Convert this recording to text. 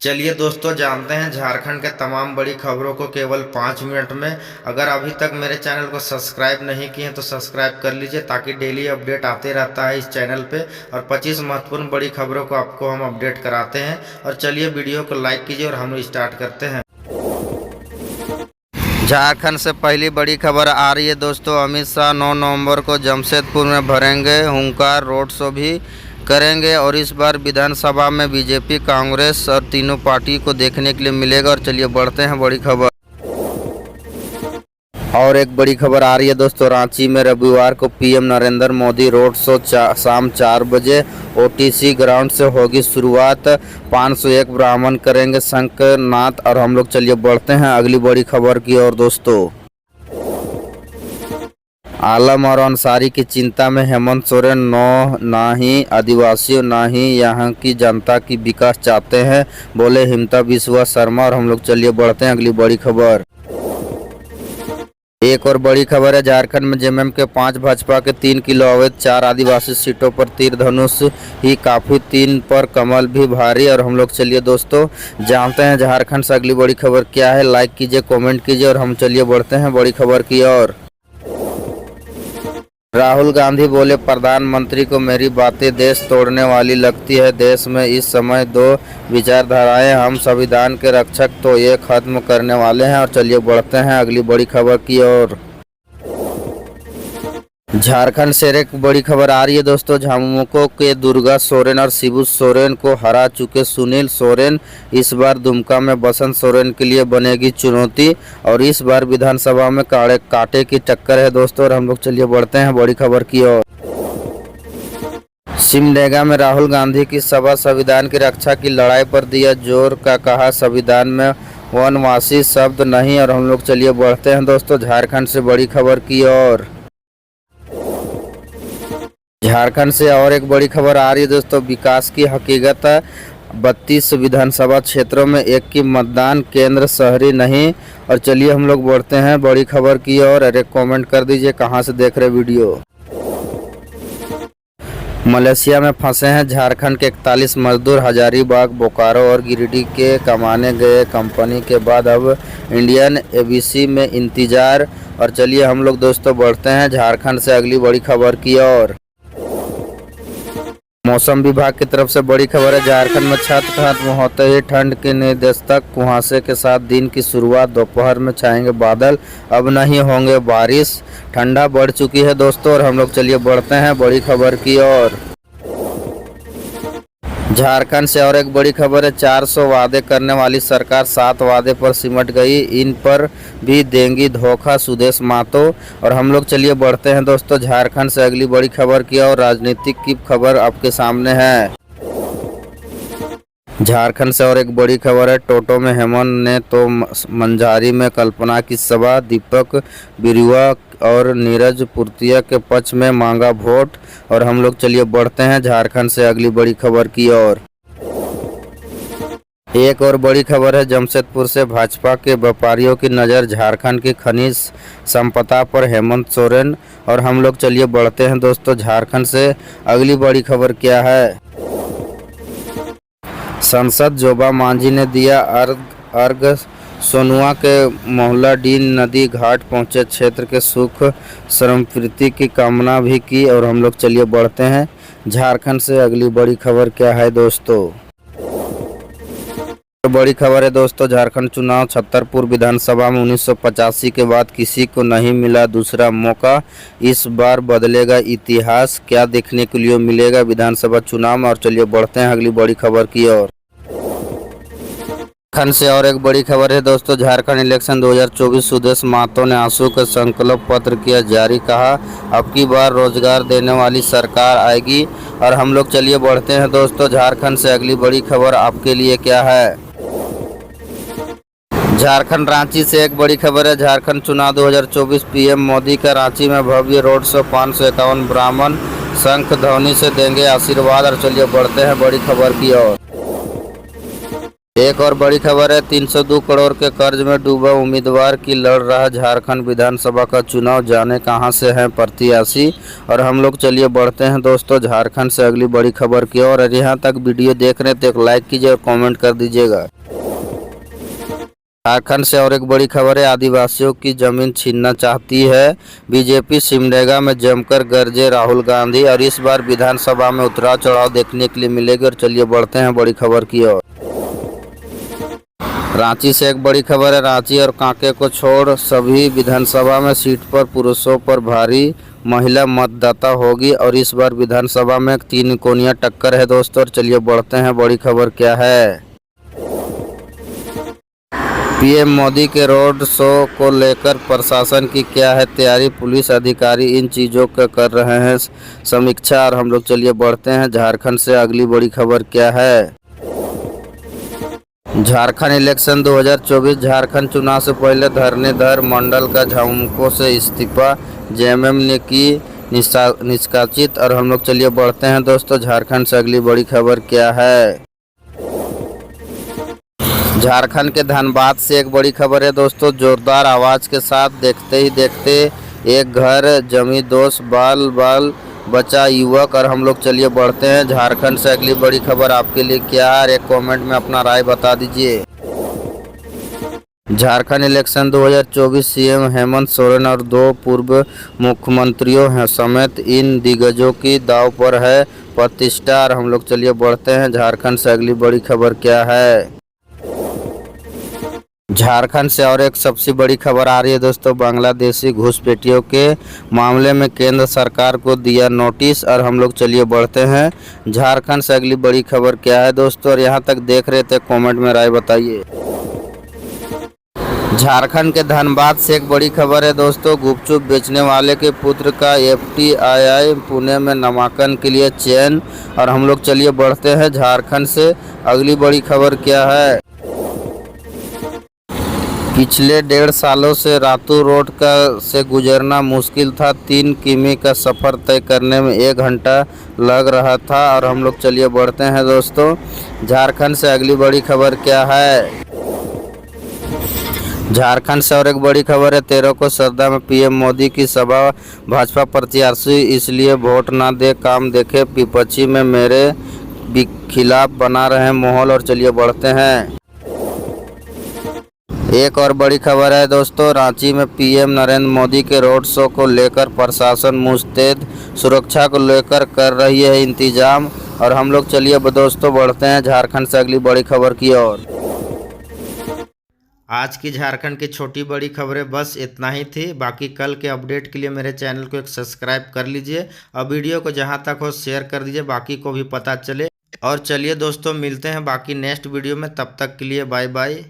चलिए दोस्तों, जानते हैं झारखंड के तमाम बड़ी खबरों को केवल 5 मिनट में। अगर अभी तक मेरे चैनल को सब्सक्राइब नहीं किए हैं तो सब्सक्राइब कर लीजिए, ताकि डेली अपडेट आते रहता है इस चैनल पे। और 25 महत्वपूर्ण बड़ी खबरों को आपको हम अपडेट कराते हैं। और चलिए वीडियो को लाइक कीजिए और हम स्टार्ट करते हैं। झारखंड से पहली बड़ी खबर आ रही है दोस्तों। अमित शाह 9 नवंबर को जमशेदपुर में भरेंगे हुंकार, रोड शो भी करेंगे। और इस बार विधानसभा में बीजेपी, कांग्रेस और तीनों पार्टी को देखने के लिए मिलेगा। और चलिए बढ़ते हैं बड़ी खबर। और एक बड़ी खबर आ रही है दोस्तों। रांची में रविवार को PM Narendra Modi road show शाम 4 बजे ओटीसी ग्राउंड से होगी शुरुआत। 501 ब्राह्मण करेंगे शंखनाद। और हम लोग चलिए बढ़ते हैं अगली बड़ी खबर की ओर दोस्तों। आलम और अंसारी की चिंता में हेमंत सोरेन। ना ही आदिवासियों ना ही यहाँ की जनता की विकास चाहते हैं, बोले हिमंता बिस्वा शर्मा। और हम लोग चलिए बढ़ते हैं अगली बड़ी खबर। एक और बड़ी खबर है। झारखंड में जेएमएम के 5, भाजपा के 3 किलो अवैध, 4 आदिवासी सीटों पर तीर धनुष ही काफी, 3 पर कमल भी भारी। और हम लोग चलिए दोस्तों जानते हैं झारखंड से अगली बड़ी खबर क्या है। लाइक कीजिए, कमेंट कीजिए और हम चलिए बढ़ते हैं बड़ी खबर की ओर। राहुल गांधी बोले प्रधानमंत्री को मेरी बातें देश तोड़ने वाली लगती है। देश में इस समय 2 विचारधाराएं, हम संविधान के रक्षक तो ये खत्म करने वाले हैं। और चलिए बढ़ते हैं अगली बड़ी खबर की ओर। झारखंड से एक बड़ी खबर आ रही है दोस्तों। झामुमो के दुर्गा सोरेन और शिबू सोरेन को हरा चुके सुनील सोरेन इस बार दुमका में बसंत सोरेन के लिए बनेगी चुनौती। और इस बार विधानसभा में कांटे की टक्कर है दोस्तों। और हम लोग चलिए बढ़ते हैं बड़ी खबर की ओर। सिमडेगा में राहुल गांधी की सभा, संविधान की रक्षा की लड़ाई पर दिया जोर का, कहा संविधान में वनवासी शब्द नहीं। और हम लोग चलिए बढ़ते हैं दोस्तों झारखंड से बड़ी खबर की ओर। झारखंड से और एक बड़ी खबर आ रही है दोस्तों। विकास की हकीकत, 32 विधानसभा क्षेत्रों में एक की मतदान केंद्र शहरी नहीं। और चलिए हम लोग बढ़ते हैं बड़ी खबर की ओर। अरे कमेंट कर दीजिए कहां से देख रहे वीडियो। मलेशिया में फंसे हैं झारखंड के 41 मजदूर। हजारीबाग, बोकारो और गिरिडीह के कमाने गए कंपनी के बाद अब इंडियन एबीसी में इंतजार। और चलिए हम लोग दोस्तों बढ़ते हैं झारखंड से अगली बड़ी खबर की ओर। मौसम विभाग की तरफ से बड़ी खबर है। झारखंड में छठ खत्म होते ही ठंड के निर्देशक, कुहासे के साथ दिन की शुरुआत। दोपहर में छाएंगे बादल, अब नहीं होंगे बारिश। ठंडा बढ़ चुकी है दोस्तों। और हम लोग चलिए बढ़ते हैं बड़ी खबर की ओर। झारखंड से और एक बड़ी खबर है। 400 वादे करने वाली सरकार 7 वादे पर सिमट गई, इन पर भी देंगी धोखा, सुदेश महतो। और हम लोग चलिए बढ़ते हैं दोस्तों झारखंड से अगली बड़ी खबर की और। राजनीतिक की खबर आपके सामने है। झारखंड से और एक बड़ी खबर है। टोटो में हेमंत ने तो मंझारी में कल्पना की सभा, दीपक बिरुआ और नीरज पुर्तिया के पक्ष में मांगा वोट। और हम लोग चलिए बढ़ते हैं झारखंड से अगली बड़ी खबर की ओर। एक और बड़ी खबर है। जमशेदपुर से भाजपा के व्यापारियों की नज़र, झारखंड की खनिज संपदा पर हेमंत सोरेन। और हम लोग चलिए बढ़ते हैं दोस्तों झारखंड से अगली बड़ी खबर क्या है। सांसद जोबा मांझी ने दिया अर्घ, सोनुआ के मोहल्ला डी नदी घाट पहुंचे, क्षेत्र के सुख समृद्धि की कामना भी की। और हम लोग चलिए बढ़ते हैं झारखंड से अगली बड़ी खबर क्या है दोस्तों। बड़ी खबर है दोस्तों। झारखंड चुनाव, छतरपुर विधानसभा में 1985 के बाद किसी को नहीं मिला दूसरा मौका। इस बार बदलेगा इतिहास, क्या देखने के लिए मिलेगा विधानसभा चुनाव में। और चलिए बढ़ते हैं अगली बड़ी खबर की ओर। झारखंड से और एक बड़ी खबर है दोस्तों। झारखंड इलेक्शन 2024, सुदेश महतो ने आंसू का संकल्प पत्र किया जारी, कहा अब की बार रोजगार देने वाली सरकार आएगी। और हम लोग चलिए बढ़ते हैं दोस्तों झारखंड से अगली बड़ी खबर आपके लिए क्या है। झारखंड रांची से एक बड़ी खबर है। झारखंड चुनाव 2024, पीएम मोदी का रांची में भव्य रोड शो, 551 ब्राह्मण शंख ध्वनि से देंगे आशीर्वाद। और चलिए बढ़ते हैं बड़ी खबर की ओर। एक और बड़ी खबर है, 302 करोड़ के कर्ज में डूबा उम्मीदवार की लड़ रहा झारखंड विधानसभा का चुनाव, जाने कहां से हैं प्रत्याशी। और हम लोग चलिए बढ़ते हैं दोस्तों झारखंड से अगली बड़ी खबर की ओर। और यहां तक वीडियो देख रहे हैं तो एक लाइक कीजिए और कमेंट कर दीजिएगा। झारखंड से और एक बड़ी खबर है, आदिवासियों की जमीन छीनना चाहती है बीजेपी, सिमडेगा में जमकर गरजे राहुल गांधी। और इस बार विधानसभा में उतराव चढ़ाव देखने के लिए मिलेगी। और चलिए बढ़ते हैं बड़ी खबर की ओर। रांची से एक बड़ी खबर है, रांची और कांके को छोड़ सभी विधानसभा में सीट पर पुरुषों पर भारी महिला मतदाता होगी। और इस बार विधानसभा में 3 कोनिया टक्कर है दोस्तों। और चलिए बढ़ते हैं बड़ी खबर क्या है। पीएम मोदी के रोड शो को लेकर प्रशासन की क्या है तैयारी, पुलिस अधिकारी इन चीज़ों का कर रहे हैं समीक्षा। और हम लोग चलिए बढ़ते हैं झारखंड से अगली बड़ी खबर क्या है। झारखंड इलेक्शन 2024, झारखंड चुनाव से पहले धरणीधर मंडल का झामुमो से इस्तीफा, जेएमएम ने की निष्कासित। और हम लोग चलिए बढ़ते हैं दोस्तों झारखंड से अगली बड़ी खबर क्या है। झारखंड के धनबाद से एक बड़ी खबर है दोस्तों, जोरदार आवाज के साथ देखते ही देखते एक घर जमी दोष, बाल बाल बचा युवक। और हम लोग चलिए बढ़ते हैं झारखंड से अगली बड़ी खबर आपके लिए क्या है, एक कमेंट में अपना राय बता दीजिए। झारखंड इलेक्शन 2024, सीएम हेमंत सोरेन और 2 पूर्व मुख्यमंत्रियों समेत इन दिग्गजों की दांव पर है प्रतिष्ठा। और हम लोग चलिए बढ़ते हैं झारखंड से अगली बड़ी खबर क्या है। झारखंड से और एक सबसे बड़ी खबर आ रही है दोस्तों, बांग्लादेशी घुसपैठियों के मामले में केंद्र सरकार को दिया नोटिस। और हम लोग चलिए बढ़ते हैं झारखंड से अगली बड़ी खबर क्या है दोस्तों। और यहां तक देख रहे थे कमेंट में राय बताइए। झारखंड के धनबाद से एक बड़ी खबर है दोस्तों, गुपचुप बेचने वाले के पुत्र का FTII पुणे में नामांकन के लिए चयन। और हम लोग चलिए बढ़ते हैं झारखंड से अगली बड़ी खबर क्या है। पिछले 1.5 सालों से रातू रोड से गुजरना मुश्किल था, 3 किमी का सफ़र तय करने में 1 घंटा लग रहा था। और हम लोग चलिए बढ़ते हैं दोस्तों झारखंड से अगली बड़ी खबर क्या है। झारखंड से और एक बड़ी खबर है, 13 को सरदा में पीएम मोदी की सभा, भाजपा प्रत्याशी इसलिए वोट ना दे काम देखे, विपक्षी में मेरे खिलाफ बना रहे माहौल। और चलिए बढ़ते हैं एक और बड़ी खबर है दोस्तों, रांची में पीएम नरेंद्र मोदी के रोड शो को लेकर प्रशासन मुस्तैद, सुरक्षा को लेकर कर रही है इंतजाम। और हम लोग चलिए दोस्तों बढ़ते हैं झारखंड से अगली बड़ी खबर की ओर। आज की झारखंड की छोटी बड़ी खबरें बस इतना ही थी। बाकी कल के अपडेट के लिए मेरे चैनल को एक सब्सक्राइब कर लीजिए और वीडियो को जहां तक हो शेयर कर दीजिए, बाकी को भी पता चले। और चलिए दोस्तों मिलते हैं बाकी नेक्स्ट वीडियो में, तब तक के लिए बाय बाय।